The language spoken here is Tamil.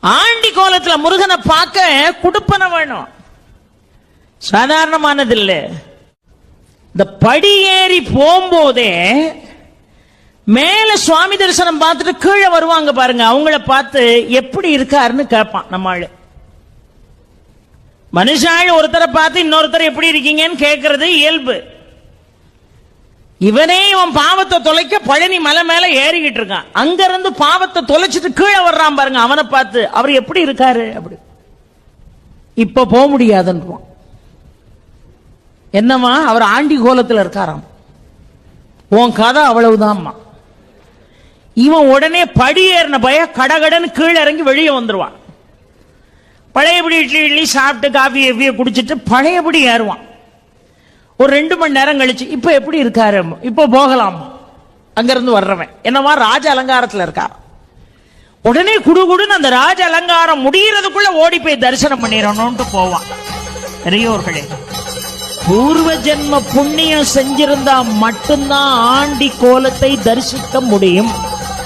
ஆண்டி கோலத்துல முருகனை பார்க்க குடுப்பன வேணும், சாதாரணமானது இல்ல. இந்த படி ஏறி போகும்போதே மேல சுவாமி தரிசனம் பார்த்துட்டு கீழே வருவாங்க பாருங்க, அவங்கள பார்த்து எப்படி இருக்காருன்னு கேட்பான் நம்ம ஆளு. மனுஷாள் ஒருத்தரை பார்த்து இன்னொருத்தர் எப்படி இருக்கீங்கன்னு கேட்கறது இயல்பு. இவனே இவன் பாவத்தை தொலைக்க பழனி மலை மேல ஏறிக்கிட்டு இருக்கான், அங்க இருந்து பாவத்தை தொலைச்சிட்டு கீழே வர்றான் பாருங்க, அவனை பார்த்து அவர் எப்படி இருக்காரு அப்படி. இப்ப போக முடியாதுன்றான். என்னமா அவர் ஆண்டி கோலத்தில் இருக்காராம், உன் கதை அவ்வளவுதான்மா. இவன் உடனே படி ஏறின பய கடகடன்னு கீழே இறங்கி வெளியே வந்துருவான். பழையபடி இட்லி இட்லி சாப்பிட்டு காஃபி எவ்விய குடிச்சிட்டு பழையபடி ஏறுவான். ஒரு 2 மணி நேரம் கழிச்சு இப்ப எப்படி இருக்காரு, இப்ப போகலாம். அங்கிருந்து வர்றவன் என்னவா ராஜ அலங்காரத்தில் இருக்கார். உடனே குடுகுடுன்னு அந்த ராஜ அலங்காரம் முடியறதுக்குள்ள ஓடி போய் தரிசனம் பண்ணிடணும்னு போவான். பெரியோர்களே, பூர்வ ஜென்ம புண்ணியம் செஞ்சிருந்தா மட்டும்தான் ஆண்டி கோலத்தை தரிசிக்க முடியும்.